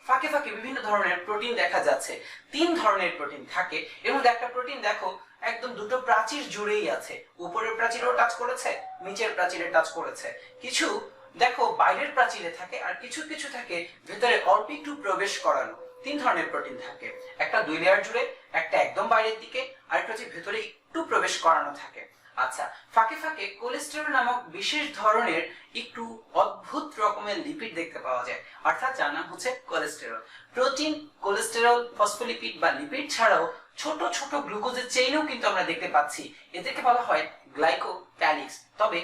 ফাঁকে ফাঁকে বিভিন্ন ধরনের প্রোটিন দেখা যাচ্ছে। 3 ধরনের প্রোটিন থাকে। এর মধ্যে একটা প্রোটিন দেখো একদম দুটো প্রাচীর জুড়েই আছে, উপরের প্রাচীরও টাচ করেছে, নিচের প্রাচীরে টাচ করেছে। কিছু দেখো বাইরের প্রাচীরে থাকে আর কিছু কিছু থাকে ভেতরে অল্প একটু প্রবেশ করানো। তিন ধরনের প্রোটিন থাকে, একটা 2 লেয়ার জুড়ে, একটা একদম বাইরের দিকে, আর একটা হচ্ছে ভেতরে একটু প্রবেশ করানো থাকে। আচ্ছা, ফাঁকে ফাঁকে কোলেস্টেরল নামক বিশেষ ধরনের একটু অদ্ভুত রকমের লিপিড দেখতে পাওয়া যায়, অর্থাৎ যার নাম হচ্ছে কোলেস্টেরল। প্রোটিন, কোলেস্টেরল, ফসফোলিপিড বা লিপিড ছাড়াও ছোট ছোট গ্লুকোজের চেইনও কিন্তু আমরা দেখতে পাচ্ছি, এদেরকে বলা হয় গ্লাইকোক্যালিক্স। তবে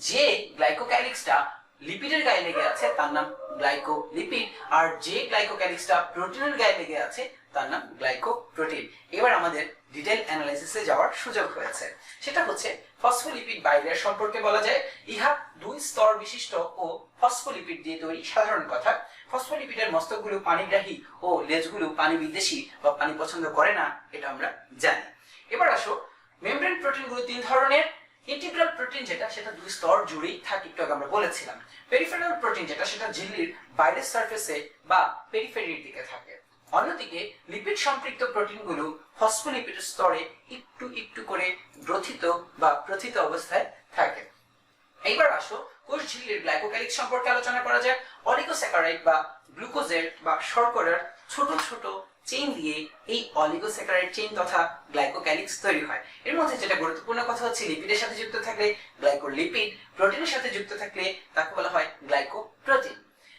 যে গ্লাইকোক্যালিক্সটা লিপিডের গায়ে লেগে আছে তার নাম গ্লাইকোলিপিড, আর যে গ্লাইকোক্যালিক্সটা প্রোটিনের গায়ে লেগে আছে তার নাম গ্লাইকোপ্রোটিন। এবার আমাদের ডিটেইল অ্যানালাইসিসে যাওয়ার সুযোগ হয়েছে, সেটা হচ্ছে ফসফোলিপিড বাইলেয়ার সম্পর্কে বলা যায়। ইহা 2 স্তর বিশিষ্ট ও ফসফোলিপিড দিয়ে তৈরি। সাধারণ কথা, ফসফোলিপিডের মস্তকগুলো পানিগ্রাহী ও লেজগুলো পানি বিদ্বেষী বা পানি পছন্দ করে না, এটা আমরা জানি। এবার আসো, মেমব্রেন প্রোটিনগুলো 3 ধরনের। ইন্টিগ্রাল প্রোটিন যেটা, সেটা 2 স্তর জুড়েই থাকে, একটু আগে আমরা বলেছিলাম। পেরিফেরাল প্রোটিন যেটা, সেটা ঝিল্লির বাইরের সারফেসে বা পেরিফেরির দিকে থাকে। অন্যদিকে লিপিড সম্পৃক্ত প্রোটিনগুলো ফসফোলিপিড স্তরে একটু একটু করে গ্রথিত বা প্রথিত অবস্থায় থাকে। এইবার আসো, কোষ ঝিল্লির গ্লাইকোক্যালিক্স সম্পর্কে আলোচনা করা যাক। অলিগোস্যাকারাইড বা গ্লুকোজের বা শর্করার ছোট ছোট চেইন দিয়ে এই অলিগোস্যাকারাইড চেইন তথা গ্লাইকোক্যালিক্স তৈরি হয়। এর মধ্যে যেটা গুরুত্বপূর্ণ কথা হচ্ছে, লিপিডের সাথে যুক্ত থাকলে গ্লাইকোলিপিড, প্রোটিনের সাথে যুক্ত থাকলে তাকে বলা হয় গ্লাইকোপ্রোটিন।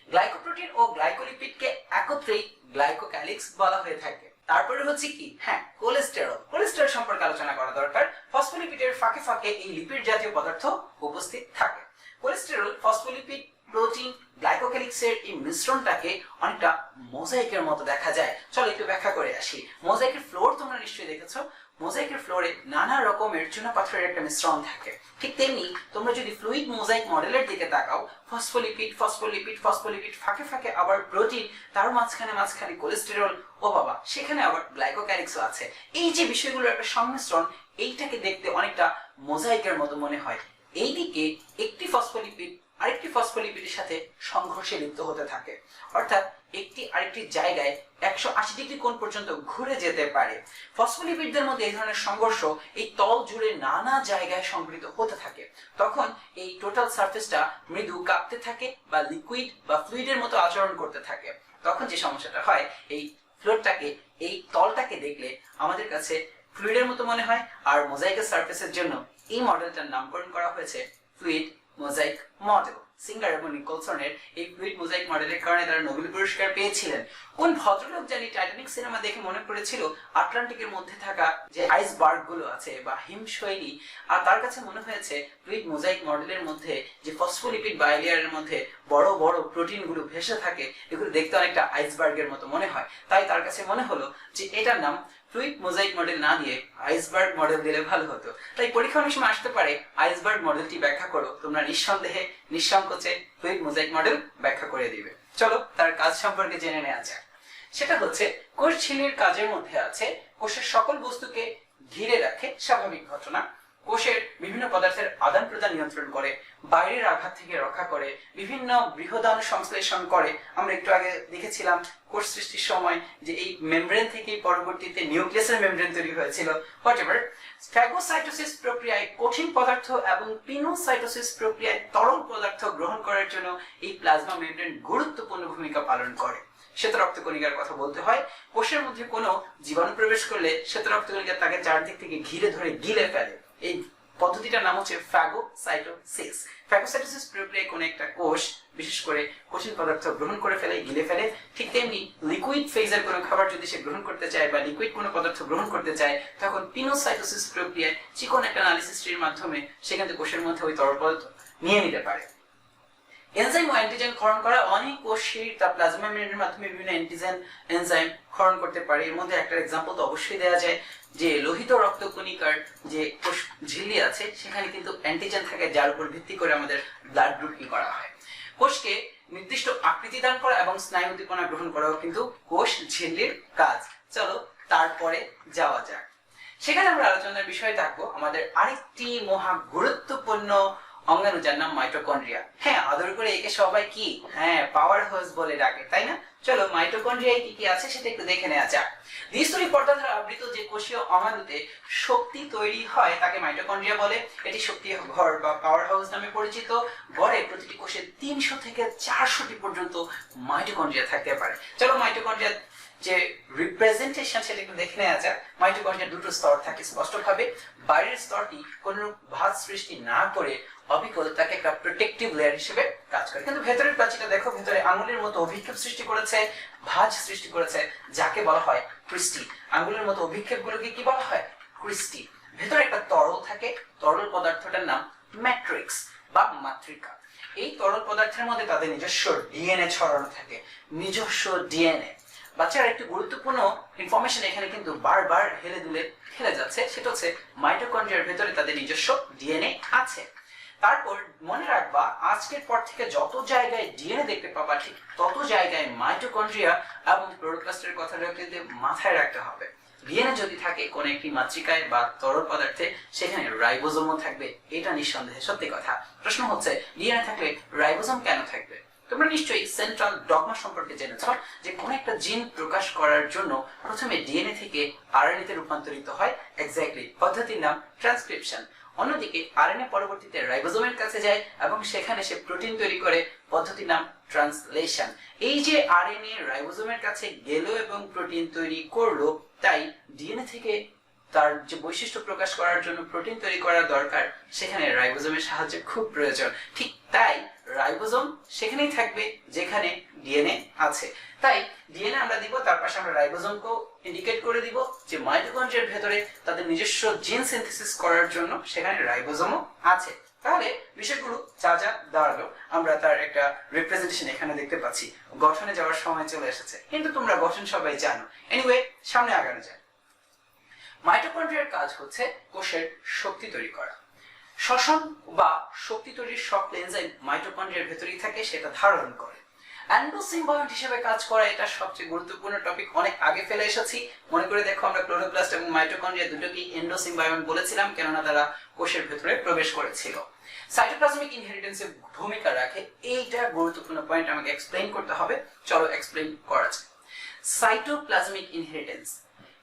গ্লাইকোপ্রোটিন ও গ্লাইকোলিপিডকে একত্রেই গ্লাইকোক্যালিক্স বলা হয়ে থাকে। তারপরে হচ্ছে কি, হ্যাঁ, কোলেস্টেরল। কোলেস্টেরল সম্পর্কে আলোচনা করা দরকার। ফসফোলিপিডের ফাঁকে ফাঁকে এই লিপিড জাতীয় পদার্থ উপস্থিত থাকে। কোলেস্টেরল, ফসফোলিপিড, প্রোটিন, গ্লাইকোক্যালিক্সের এই মিশ্রণটাকে অনেকটা মোজাইকের মতো দেখা যায়। চলো একটু ব্যাখ্যা করে আসি। মোজাইকের ফ্লোর তোমরা নিশ্চয়ই দেখেছো। মোজাইকের ফ্লোরে নানা রকমের চুনাপাথরের একটা মিশ্রণ থাকে। ঠিক তেমনি তোমরা যদি ফ্লুইড মোজাইক মডেলের দিকে তাকাও, ফসফোলিপিড, ফসফোলিপিড, ফসফোলিপিড, ফাঁকে ফাঁকে আবার প্রোটিন, তার মাঝখানে মাঝখানে কোলেস্টেরল, ও বাবা, সেখানে আবার গ্লাইকোক্যালিক্সও আছে। এই যে বিষয়গুলোর একটা সংমিশ্রণ, এইটাকে দেখতে অনেকটা মোজাইকের মতো মনে হয়। এইদিকে একটি ফসফোলিপিড আরেকটি ফসফোলিপিডের সাথে সংঘর্ষে লিপ্ত হতে থাকে, অর্থাৎ একটি আরেকটি জায়গায় 180 ডিগ্রি কোণ পর্যন্ত ঘুরে যেতে পারে। ফসফোলিপিডদের মধ্যে এই ধরনের সংঘর্ষ এই তল জুড়ে নানা জায়গায় সংঘটিত হতে থাকে। তখন এই টোটাল সারফেসটা মৃদু কাঁপতে থাকে বা লিকুইড বা ফ্লুইডের মতো আচরণ করতে থাকে। তখন যে সমস্যাটা হয়, এই ফ্লুইডটাকে, এই তলটাকে দেখলে আমাদের কাছে ফ্লুইডের মতো মনে হয়। আর মোজাইকের সারফেসের জন্য এই মডেলটার নামকরণ করা হয়েছে ফ্লুইড মোজাইক মডেল। সিঙ্গার এবং নিকলসনের এই ফ্লুইড মোজাইক মডেলের কারণে তারা নোবেল পুরস্কার পেয়েছিলেন। কোন ভদ্রলোক জানি টাইটানিক সিনেমা দেখে মনে করেছিল আটলান্টিকের মধ্যে থাকা যে আইসবার্গ গুলো আছে বা হিমশৈলী, আর তার কাছে মনে হয়েছে ফ্লুইড মোজাইক মডেলের মধ্যে যে ফসফোলিপিড বাইলেয়ারের মধ্যে বড় বড় প্রোটিন গুলো ভেসে থাকে, এগুলো দেখতে অনেকটা আইসবার্গের মতো মনে হয়। তাই তার কাছে মনে হলো যে এটার নাম ফ্লুইড মোজাইক মডেল না দিয়ে আইসবার্গ মডেল দিলে ভালো হতো। তাই পরীক্ষা অনেক সময় আসতে পারে, আইসবার্গ মডেলটি ব্যাখ্যা করো। তোমরা নিঃসন্দেহে নিঃসংকোচে ফ্লুইড মোজাইক মডেল ব্যাখ্যা করে দিবে। চলো তার কাজ সম্পর্কে জেনে নেওয়া যাক। সেটা হচ্ছে, কোষ ঝিল্লির কাজের মধ্যে আছে কোষের সকল বস্তুকে ঘিরে রাখে স্বাভাবিক ঘটনা, কোষের বিভিন্ন পদার্থের আদান প্রদান নিয়ন্ত্রণ করে, বাইরের আঘাত থেকে রক্ষা করে, বিভিন্ন বৃহদাণু সংশ্লেষণ করে। আমরা একটু আগে দেখেছিলাম কোষ সৃষ্টির সময় যে এই মেমব্রেন থেকেই পরবর্তীতে নিউক্লিয়াসের মেমব্রেন তৈরি হয়েছিল। হোয়াটএভার, ফ্যাগোসাইটোসিস প্রক্রিয়ায় কঠিন পদার্থ এবং পিনোসাইটোসিস প্রক্রিয়ায় তরল পদার্থ গ্রহণ করার জন্য এই প্লাজমা মেমব্রেন গুরুত্বপূর্ণ ভূমিকা পালন করে। শ্বেত রক্তকণিকার কথা বলতে হয়। কোষের মধ্যে কোনো জীবাণু প্রবেশ করলে শ্বেত রক্তকণিকা তাকে চারদিক থেকে ঘিরে ধরে গিলে ফেলে। এই পদ্ধতিটার নাম হচ্ছে ফ্যাগোসাইটোসিস। ফ্যাগোসাইটোসিস প্রক্রিয়ায় কোনো একটা কোষ বিশেষ করে কঠিন পদার্থ গ্রহণ করে ফেলে, গিলে ফেলে। ঠিক তেমনি লিকুইড ফেজের কোনো খাবার যদি সে গ্রহণ করতে চায় বা লিকুইড কোনো পদার্থ গ্রহণ করতে চায়, তখন পিনোসাইটোসিস প্রক্রিয়ায় চিকন একটা নালিসিস্ট্রির মাধ্যমে সেখান থেকে কোষের মধ্যে ওই তরল পদার্থ নিয়ে নিতে পারে। এনজাইম ও অ্যান্টিজেন ক্ষরণ করা অনেক কোষই তার প্লাজমা মেমব্রেনের মাধ্যমে বিভিন্ন অ্যান্টিজেন এনজাইম ক্ষরণ করতে পারে। এর মধ্যে একটা এক্সাম্পল তো অবশ্যই দেওয়া যায় যে লোহিত রক্তকণিকার যে কোষ ঝিল্লি আছে সেখানে কিন্তু অ্যান্টিজেন থাকে, যার উপর ভিত্তি করে আমাদের ব্লাড গ্রুপিং করা হয়। কোষকে নির্দিষ্ট আকৃতি দান করা এবং স্নায়ু উদ্দীপনা গ্রহণ করাও কিন্তু কোষ ঝিল্লির কাজ। চলো তারপরে যাওয়া যাক। সেখানে আমরা আলোচনার বিষয় থাকবো আমাদের আরেকটি মহা গুরুত্বপূর্ণ অঙ্গাণু, যার নাম মাইটোকন্ড্রিয়া। হ্যাঁ, আদর করে একে সবাই কি, হ্যাঁ, পাওয়ার হাউস বলে ডাকে, তাই না? চলো মাইটোকন্ড্রিয়ায় কি কি আছে সেটা একটু দেখে নেওয়া যাক। দ্বিস্তরী পর্দা দ্বারা আবৃত যে কোষীয় অণুতে শক্তি তৈরি হয় তাকে মাইটোকন্ড্রিয়া বলে। এটি শক্তি ঘর বা পাওয়ার হাউস নামে পরিচিত। গড়ে প্রতিটি কোষে 300 থেকে 400টি পর্যন্ত মাইটোকন্ড্রিয়া থাকতে পারে। চলো মাইটোকন্ড্রিয়া যে রিপ্রেজেন্টেশন সেটা একটু দেখে নেওয়া যাক। মাইটোকন্ড্রিয়ার দুটো স্তর থাকে স্পষ্টভাবে। বাইরের স্তরটি কোনো ভাঁজ সৃষ্টি না করে অবিকল তাকে একটা প্রোটেক্টিভ লেয়ার হিসেবে কাজ করে, কিন্তু ভেতরের প্রাচীরটা দেখো, ভেতরে আঙুলের মতো অভিক্ষেপ সৃষ্টি করেছে, ভাঁজ সৃষ্টি করেছে, যাকে বলা হয় ক্রিস্টি। আঙুলের মতো অভিক্ষেপগুলোকে কি বলা হয়? ক্রিস্টি। ভেতরে একটা তরল থাকে, তরল পদার্থটার নাম ম্যাট্রিক্স বা মাতৃকা। এই তরল পদার্থের মধ্যে তাদের নিজস্ব ডিএনএ ছড়ানো থাকে, নিজস্ব ডিএনএ। বাচ্চারা একটু গুরুত্বপূর্ণ ইনফরমেশন এখানে কিন্তু বারবার হেলে দুলে খেলে যাচ্ছে, সেটা হচ্ছে মাইটোকন্ড্রিয়ার ভেতরে তাদের নিজস্ব ডিএনএ আছে। তারপর মনে রাখবা আজকের পর থেকে যত জায়গায় ডিএনএ দেখতে পাবা ঠিক তত জায়গায় মাইটোকন্ড্রিয়া এবং ক্লোরোপ্লাস্টের কথাটা কিন্তু মাথায় রাখতে হবে। ডিএনএ যদি থাকে কোন একটি মাতৃকায় বা তরল পদার্থে সেখানে রাইবোজোমও থাকবে, এটা নিঃসন্দেহে সত্যি কথা। প্রশ্ন হচ্ছে ডিএনএ থাকলে রাইবোজোম কেন থাকবে? তোমরা নিশ্চয়ই সেন্ট্রাল ডগমা সম্পর্কে জেনেছ যে কোন একটা জিন প্রকাশ করার জন্য প্রথমে ডিএনএ থেকে আরএনএ তে রূপান্তরিত হয়। এক্স্যাক্টলি, পদ্ধতির নাম ট্রান্সক্রিপশন। অন্যদিকে আরএনএ পরবর্তীতে রাইবোজোমের কাছে যায় এবং সেখানে সে প্রোটিন তৈরি করে, পদ্ধতির নাম ট্রান্সলেশন। এই যে আরএনএ রাইবোজোমের কাছে গেল এবং প্রোটিন তৈরি করলো, তাই ডিএনএ থেকে তার যে বৈশিষ্ট্য প্রকাশ করার জন্য প্রোটিন তৈরি করা দরকার, সেখানে রাইবোজোমের সাহায্য খুব প্রয়োজন। ঠিক তাই রাইবোজোম সেখানেই থাকবে যেখানে ডিএনএ আছে। তাই ডিএনএ আমরা দিব, তার পাশে আমরা রাইবোজোমকেও ইন্ডিকেট করে দিব যে মাইটোকন্ড্রিয়ার ভেতরে তাদের নিজস্ব জিন সিনথেসিস করার জন্য সেখানে রাইবোজোমও আছে। তাহলে বিষয়গুলো যা যা দাঁড়ালো আমরা তার একটা রিপ্রেজেন্টেশন এখানে দেখতে পাচ্ছি। গঠনে যাওয়ার সময় চলে এসেছে, কিন্তু তোমরা গঠন সবাই জানো। এনিওয়ে, সামনে আগানো যায়। মাইটোকন্ড্রিয়ার কাজ হচ্ছে কোষের শক্তি তৈরি করা। শ্বসন বা শক্তি তৈরির সকল এনজাইম মাইটোকন্ড্রিয়ার ভেতরেই থাকে, সেটা ধারণ করে। এন্ডোসিম্বায়ন্ট হিসেবে কাজ করা এটা সবচেয়ে গুরুত্বপূর্ণ টপিক, অনেক আগে ফেলে এসেছি। মনে করে দেখো আমরা ক্লোরোপ্লাস্ট এবং মাইটোকন্ড্রিয়া দুটোকেই এন্ডোসিম্বায়ন্ট বলেছিলাম, কেননা তারা কোষের ভেতরে প্রবেশ করেছিল। সাইটোপ্লাজমিক ইনহেরিটেন্সে ভূমিকা রাখে, এইটা গুরুত্বপূর্ণ পয়েন্ট, আমাকে এক্সপ্লেইন করতে হবে। চলো এক্সপ্লেইন করা যাক। Cytoplasmic inheritance.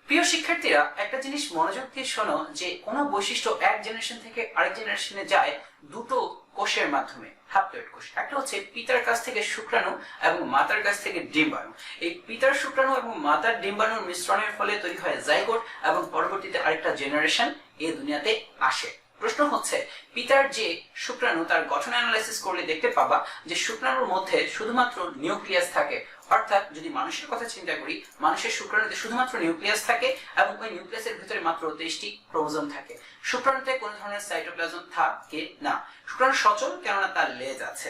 প্রিয় শিক্ষার্থীরা, একটা জিনিস মনোযোগ দিয়ে শোনো যে কোনো বৈশিষ্ট্য এক জেনারেশন থেকে আরেক জেনারেশনে যায় দুটো কোষের মাধ্যমে, হ্যাপ্লয়েড কোষ। একটা হচ্ছে পিতার কাছ থেকে শুক্রাণু এবং মাতার কাছ থেকে ডিম্বাণু। এই পিতার শুক্রাণু এবং মাতার ডিম্বাণুর মিশ্রণের ফলে তৈরি হয় জাইগোট এবং পরবর্তীতে আরেকটা জেনারেশন এই দুনিয়াতে আসে। প্রশ্ন হচ্ছে পিতার যে শুক্রাণু, তার গঠন অ্যানালাইসিস করলে দেখতে পাবা যে শুক্রাণুর মধ্যে শুধুমাত্র নিউক্লিয়াস থাকে। অর্থাৎ যদি মানুষের কথা চিন্তা করি, মানুষের শুক্রাণুতে শুধুমাত্র নিউক্লিয়াস থাকে এবং ওই নিউক্লিয়াসের ভিতরে মাত্র 23টি ক্রোমোজোম থাকে। শুক্রাণুতে কোনো ধরনের সাইটোপ্লাজম থাকে না। শুক্রাণু সচল, কেননা তার লেজ আছে।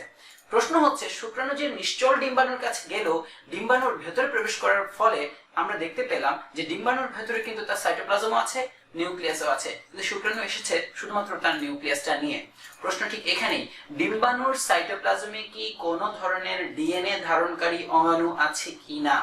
প্রশ্ন হচ্ছে শুক্রাণু যে নিশ্চল ডিম্বাণুর কাছে গেল, ডিম্বাণুর ভেতরে প্রবেশ করার ফলে আমরা দেখতে পেলাম যে ডিম্বাণুর ভেতরে কিন্তু তার সাইটোপ্লাজম আছে, নিউক্লিয়াসও আছে, কিন্তু শুক্রাণু এসেছে শুধুমাত্র তার নিউক্লিয়াসটা নিয়ে। প্রশ্ন ঠিক এখানেই, ডিম্বাণুর সাইটোপ্লাজমে কি কোনো ধরনের ডিএনএ ধারণকারী অণু আছে কিনা?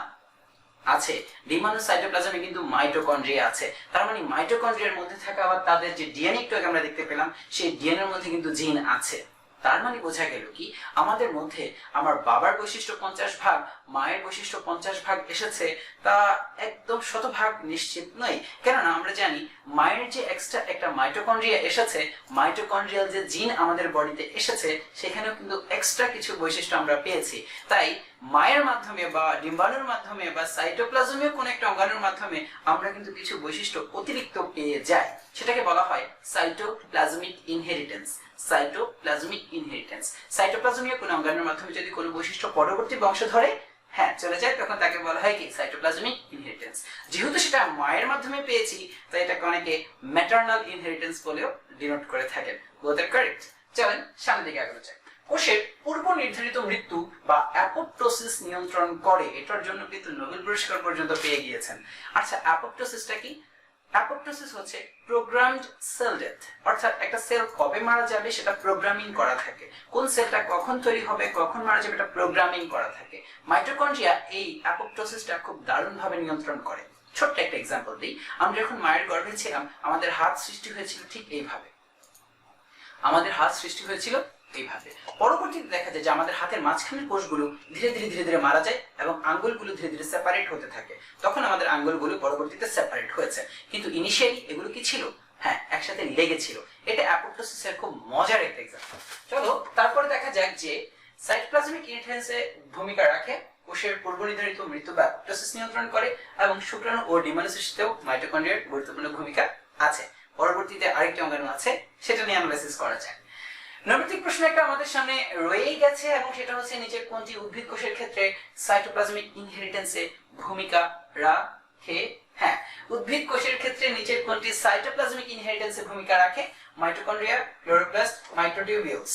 আছে। ডিম্বাণুর সাইটোপ্লাজমে কিন্তু মাইটোকন্ড্রিয়া আছে। তার মানে মাইটোকন্ড্রিয়ার মধ্যে থাকা আবার তাদের যে ডিএনএ একটু আগে আমরা দেখতে পেলাম, সেই ডিএনএ এর মধ্যে কিন্তু জিন আছে। তার মানে বোঝা গেল কি আমাদের মধ্যে আমার বাবার বৈশিষ্ট্য 50 ভাগ, মায়ের বৈশিষ্ট্য 50 ভাগ এসেছে, তা একদম শতভাগ নিশ্চিত নয়। কেননা আমরা জানি মায়ের যে এক্সট্রা একটা মাইটোকন্ড্রিয়া এসেছে, মাইটোকন্ড্রিয়াল যে জিন আমাদের বডিতে এসেছে, সেখানেও কিন্তু এক্সট্রা কিছু বৈশিষ্ট্য আমরা পেয়েছি। তাই মায়ের মাধ্যমে বা ডিম্বাণুর মাধ্যমে বা সাইটোপ্লাজমীয় কোন একটা অঙ্গাণুর মাধ্যমে আমরা কিন্তু কিছু বৈশিষ্ট্য অতিরিক্ত পেয়ে যাই, সেটাকে বলা হয় সাইটোপ্লাজমিক ইনহেরিটেন্স। সাইটোপ্লাজমিক ইনহেরিটেন্স, সাইটোপ্লাজমীয় কোন অঙ্গাণুর মাধ্যমে যদি কোনো বৈশিষ্ট্য পরবর্তী বংশধরে চলে যায়, তখন তাকে বলা হয় কি সাইটোপ্লাজমিক ইনহেরিটেন্স। যেহেতু সেটা মায়ের মাধ্যমে পেয়েছি, তাই এটাকে অনেকে ম্যাটারনাল ইনহেরিটেন্স বলেও ডিনোট করে থাকেন। বোথ আর কারেক্ট। চলেন সামনের দিকে আগানো যায়। কোষের পূর্ব নির্ধারিত মৃত্যু বা অ্যাপোপ্টোসিস নিয়ন্ত্রণ করে, এটার জন্য কিন্তু নোবেল পুরস্কার পর্যন্ত পেয়ে গিয়েছেন। আচ্ছা, অ্যাপোপ্টোসিসটা কি? অ্যাপোপ্টোসিস হচ্ছে প্রোগ্রামড সেল ডেথ, অর্থাৎ একটা সেল কবে মারা যাবে সেটা প্রোগ্রামিং করা থাকে। কোন সেলটা কখন তৈরি হবে, কখন মারা যাবে, এটা প্রোগ্রামিং করা থাকে। মাইটোকন্ড্রিয়া এই অ্যাপোপ্টোসিসটা খুব দারুণভাবে নিয়ন্ত্রণ করে। ছোট্ট একটা এক্সাম্পল দিই। আমরা যখন মায়ের গর্ভে ছিলাম, আমাদের হাত সৃষ্টি হয়েছিল ঠিক এইভাবে। আমাদের হাত সৃষ্টি হয়েছিল এইভাবে। পরবর্তীতে দেখা যায় যে আমাদের হাতের মাঝখানের কোষগুলো ধীরে ধীরে ধীরে ধীরে মারা যায় এবং আঙ্গুলগুলো ধীরে ধীরে সেপারেট হতে থাকে। তখন আমাদের আঙ্গুলগুলো পরবর্তীতে সেপারেট হয়েছে, কিন্তু ইনিশিয়ালি এগুলো কি ছিল? হ্যাঁ, একসাথে লেগেছিল। এটা অ্যাপোপ্টোসিসের খুব মজার একটা এক্সাম্পল। চলো তারপরে দেখা যাক যে সাইটোপ্লাজমিক ইনহেরিটেন্সে ভূমিকা রাখে কোষের পূর্বনির্ধারিত মৃত্যু বা অ্যাপোপ্টোসিস নিয়ন্ত্রণ করে, এবং শুক্রাণু ও ডিম্বাণু সৃষ্টিতেও মাইটোকন্ড্রিয়ার গুরুত্বপূর্ণ ভূমিকা আছে। পরবর্তীতে আরেকটি অঙ্গাণু আছে, সেটা নিয়ে অ্যানালাইসিস করা যায়। নৈমিত্তিক প্রশ্ন একটা আমাদের সামনে রয়েই গেছে, এবং সেটা হচ্ছে নিচের কোনটি উদ্ভিদ কোষের ক্ষেত্রে সাইটোপ্লাজমিক ইনহেরিটেন্সে ভূমিকা রাখে? হ্যাঁ, উদ্ভিদ কোষের ক্ষেত্রে নিচের কোনটি সাইটোপ্লাজমিক ইনহেরিটেন্সে ভূমিকা রাখে? Mitochondria, chloroplast, microtubules.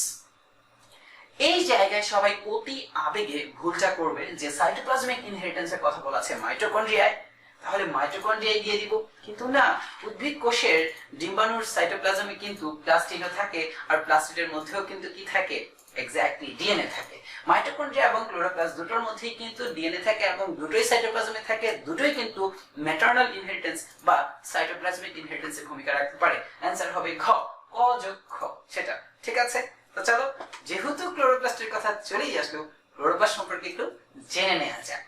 এই জায়গায় সবাই অতি আবেগে ভুলটা করবে যে সাইটোপ্লাজমিক ইনহেরিটেন্সের কথা বলা আছে মাইটোকন্ড্রিয়ায়, তাহলে মাইটোকন্ড্রিয়ায় দিয়ে দিব, কিন্তু না। উদ্ভিদ কোষের ডিম্বাণুর সাইটোপ্লাজমে কিন্তু প্লাস্টিডও থাকে, আর প্লাস্টিডের মধ্যেও কিন্তু কি থাকে? এক্স্যাক্টলি ডিএনএ থাকে। মাইটোকন্ড্রিয়া এবং ক্লোরোপ্লাস্ট দুটোর মধ্যেই কিন্তু ডিএনএ থাকে, এবং দুটোই সাইটোপ্লাজমে থাকে, দুটোই কিন্তু ম্যাটারনাল ইনহেরিটেন্স বা সাইটোপ্লাজমিক ইনহেরিটেন্সের ভূমিকা রাখতে পারে। অ্যান্সার হবে ঘ, ক যোগ খ, সেটা ঠিক আছে। তো চলো, যেহেতু ক্লোরোপ্লাস্টের কথা চলেই আসলো, ক্লোরোপ্লাস্ট সম্পর্কে একটু জেনে নেওয়া যাক।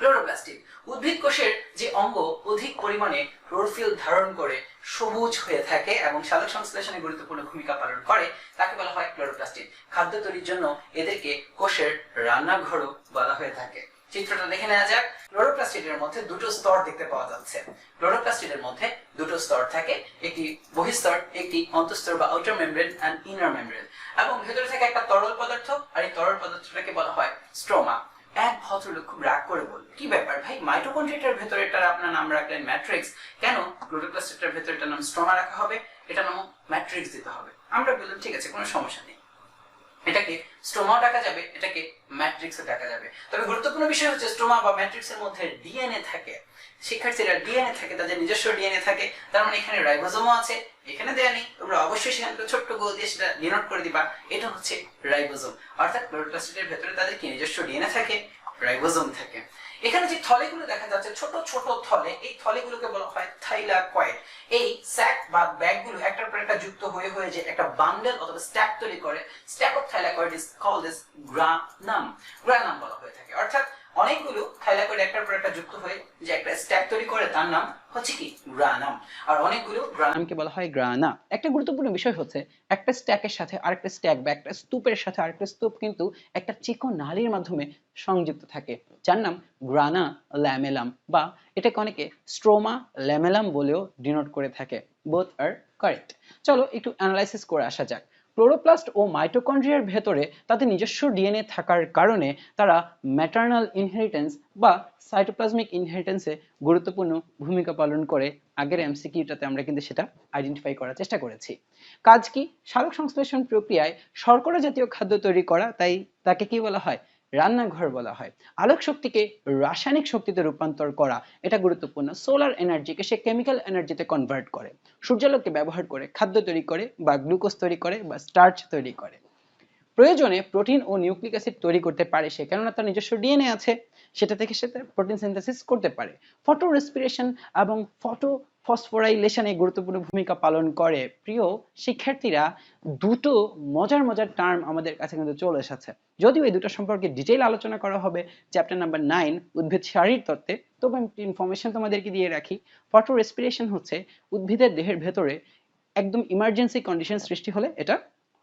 ক্লোরোপ্লাস্টিড উদ্ভিদ কোষের যে অঙ্গ অধিক পরিমাণে ক্লোরোফিল ধারণ করে সবুজ হয়ে থাকে এবং সালোক সংশ্লেষণে গুরুত্বপূর্ণ ভূমিকা পালন করে, তাকে বলা হয় ক্লোরোপ্লাস্টিড। খাদ্য তৈরির জন্য এদেরকে কোষের রান্নাঘরও বলা হয়ে থাকে। চিত্রটা দেখে নেওয়া যাক। ক্লোরোপ্লাস্টিডের মধ্যে দুটো স্তর দেখতে পাওয়া যাচ্ছে। ক্লোরোপ্লাস্টিডের মধ্যে দুটো স্তর থাকে, একটি বহিঃস্তর, একটি অন্তঃস্তর বা outer membrane and inner membrane, এবং ভেতরে থাকে একটা তরল পদার্থ, আর এই তরল পদার্থটাকে বলা হয় স্ট্রোমা। এক ভদ্রলোক খুব রাগ করে বলল, কি ব্যাপার ভাই, মাইটোকন্ড্রিয়াটার ভেতরেটার আপনার নাম রাখলেন ম্যাট্রিক্স, কেন ক্লোরোপ্লাস্টের ভেতরেটার নাম স্ট্রোমা রাখা হবে? এটা নাম ম্যাট্রিক্স দিতে হবে। আমরা বললাম ঠিক আছে, কোনো সমস্যা নেই, এটাকে স্ট্রোমা ডাকা যাবে, এটাকে ম্যাট্রিক্সও ডাকা যাবে। তবে গুরুত্বপূর্ণ বিষয় হচ্ছে স্ট্রোমা বা ম্যাট্রিক্সের মধ্যে ডিএনএ থাকে। শিক্ষার্থীরা ডিএনএ থাকে, তাদের নিজস্ব ডিএনএ থাকে, তার মানে এখানে রাইবোজোমও আছে। এখানে দেয়া নেই, তোমরা অবশ্যই সেখানে ছোট্ট গোল দিয়ে সেটা ডিনোট করে দিবা, এটা হচ্ছে রাইবোজোম। অর্থাৎ ক্লোরোপ্লাস্টের ভেতরে তাদের কি নিজস্ব ডিএনএ থাকে, রাইবোজোম থাকে। এখানে যে থলেগুলো দেখা যাচ্ছে, ছোট ছোট থলে, এই থলেগুলোকে বলা হয় থাইলাকয়েড। এই স্যাক বা ব্যাগগুলো একটার পর একটা যুক্ত হয়ে হয়ে যে একটা বান্ডেল অথবা স্ট্যাক তৈরি করে। Stack of thylakoid is called as granum. Granum বলা হয়ে থাকে। অর্থাৎ অনেকগুলো থাইলাকয়েড একটার পর একটা যুক্ত হয়ে যে একটা স্ট্যাক তৈরি করে, তার নাম হচ্ছে কি? গ্রানাম। আর অনেকগুলো গ্রানামকে বলা হয় গ্রানা। একটা গুরুত্বপূর্ণ বিষয় হচ্ছে একটা স্ট্যাকের সাথে আরেকটা স্ট্যাক বা একটা স্তূপের সাথে আরেকটা স্তূপ কিন্তু একটা চিকন নালীর মাধ্যমে সংযুক্ত থাকে, যার নাম গ্রানা ল্যামেলাম, বা এটাকে অনেকে স্ট্রোমা ল্যামেলাম বলেও ডিনোট করে থাকে। বোথ আর কারেক্ট। চলো একটু অ্যানালাইসিস করে আসা যাক। ক্লোরোপ্লাস্ট ও মাইটোকন্ড্রিয়ার ভেতরে তাদের নিজস্ব ডিএনএ থাকার কারণে তারা ম্যাটারনাল ইনহেরিটেন্স বা সাইটোপ্লাজমিক ইনহেরিটেন্সে গুরুত্বপূর্ণ ভূমিকা পালন করে। আগের এমসিকিউটাতে আমরা কিন্তু সেটা আইডেন্টিফাই করার চেষ্টা করেছি। কাজ কি? সালোক সংশ্লেষণ প্রক্রিয়ায় শর্করা জাতীয় খাদ্য তৈরি করা, তাই তাকে কি বলা হয়? রান্নাঘর বলা হয়। আলোক শক্তিকে রাসায়নিক শক্তিতে রূপান্তর করা, এটা গুরুত্বপূর্ণ। সোলার এনার্জিকে সে কেমিক্যাল এনার্জিতে কনভার্ট করে। সূর্যালোককে ব্যবহার করে খাদ্য তৈরি করে, বা গ্লুকোজ তৈরি করে, বা স্টার্চ তৈরি করে। প্রয়োজনে প্রোটিন ও নিউক্লিক অ্যাসিড তৈরি করতে পারে সে, কেননা তার নিজস্ব ডিএনএ আছে, সেটা থেকে সে প্রোটিন সিনথেসিস করতে পারে। ফটো রেসপিরেশন এবং ফটো ফসফোরাইলেশনে গুরুত্বপূর্ণ ভূমিকা পালন করে। প্রিয় শিক্ষার্থীরা, দুটো মজার মজার টার্ম আমাদের কাছে কিন্তু চলে এসেছে। যদিও এই দুটো সম্পর্কে ডিটেইল আলোচনা করা হবে চ্যাপ্টার নাম্বার 9 উদ্ভিদ শারীরতত্ত্বে, তবে আমি ইনফরমেশন তোমাদেরকে দিয়ে রাখি। ফটো রেসপিরেশন হচ্ছে উদ্ভিদের দেহের ভেতরে একদম ইমার্জেন্সি কন্ডিশন সৃষ্টি হলে এটা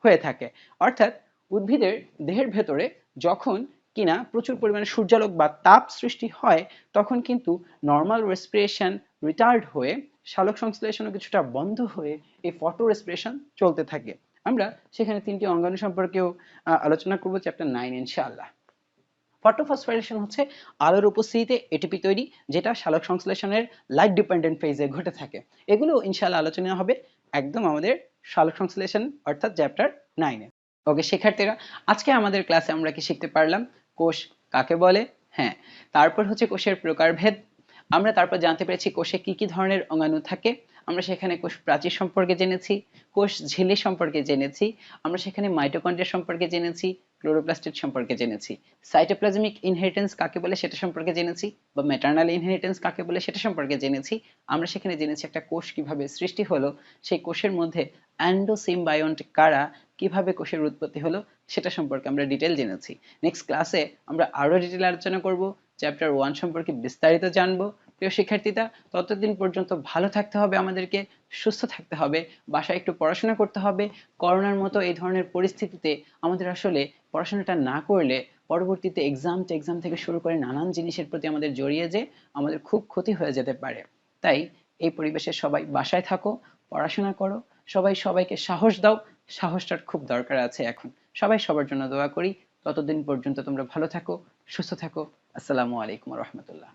হয়ে থাকে। অর্থাৎ উদ্ভিদের দেহের ভেতরে যখন কিনা প্রচুর পরিমাণে সূর্যালোক বা তাপ সৃষ্টি হয়, তখন কিন্তু নর্মাল রেসপিরেশন রিটার্ড হয়ে সালোক সংশ্লেষণও কিছুটা বন্ধ হয়ে এই ফটো রেসপিরেশন চলতে থাকে। আমরা সেখানে তিনটি অঙ্গাণু সম্পর্কেও আলোচনা করব চ্যাপ্টার 9 ইনশাআল্লাহ। ফটোফসফোরাইলেশন হচ্ছে আলোর উপস্থিতিতে এটিপি তৈরি, যেটা সালোক সংশ্লেষণের লাইট ডিপেন্ডেন্ট ফেজে ঘটে থাকে। এগুলো ইনশাআল্লাহ আলোচনা হবে একদম আমাদের সালোক সংশ্লেষণ অর্থাৎ চ্যাপ্টার 9 এ। ওকে শিক্ষার্থীরা, আজকে আমাদের ক্লাসে আমরা কি শিখতে পারলাম? কোষ কাকে বলে, হ্যাঁ, তারপর হচ্ছে কোষের প্রকারভেদ, আমরা তারপর জানতে পেরেছি কোষে কি কি ধরনের অঙ্গাণু থাকে, আমরা সেখানে কোষ প্রাচীর সম্পর্কে জেনেছি, কোষ ঝিল্লি সম্পর্কে জেনেছি, আমরা সেখানে মাইটোকন্ড্রিয়া সম্পর্কে জেনেছি, ক্লোরোপ্লাস্ট সম্পর্কে জেনেছি, সাইটোপ্লাজমিক ইনহেরিটেন্স কাকে বলে সেটা সম্পর্কে জেনেছি, বা ম্যাটারনাল ইনহেরিটেন্স কাকে বলে সেটা সম্পর্কে জেনেছি। আমরা সেখানে জেনেছি একটা কোষ কিভাবে সৃষ্টি হলো, সেই কোষের মধ্যে এন্ডোসিম্বায়ন্ট কারা, কিভাবে কোষের উৎপত্তি হলো সেটা সম্পর্কে আমরা ডিটেল জেনেছি। নেক্সট ক্লাসে আমরা আরো ডিটেল আলোচনা করব, চ্যাপ্টার 1 সম্পর্কে বিস্তারিত জানবো। প্রিয় শিক্ষার্থীরা, ততদিন পর্যন্ত ভালো থাকতে হবে, আমাদেরকে সুস্থ থাকতে হবে, বাসায় একটু পড়াশোনা করতে হবে। করোনার মতো এই ধরনের পরিস্থিতিতে আমাদের আসলে পড়াশোনাটা না করলে পরবর্তীতে এক্সাম থেকে শুরু করে নানান জিনিসের প্রতি আমাদের জড়িয়ে যে আমাদের খুব ক্ষতি হয়ে যেতে পারে। তাই এই পরিবেশে সবাই বাসায় থাকো, পড়াশোনা করো, সবাই সবাইকে সাহস দাও। সাহসটার খুব দরকার আছে এখন। সবাই সবার জন্য দোয়া করি। ততদিন পর্যন্ত তোমরা ভালো থাকো, সুস্থ থাকো। আসসালামু আলাইকুম রহমতুল্লাহ।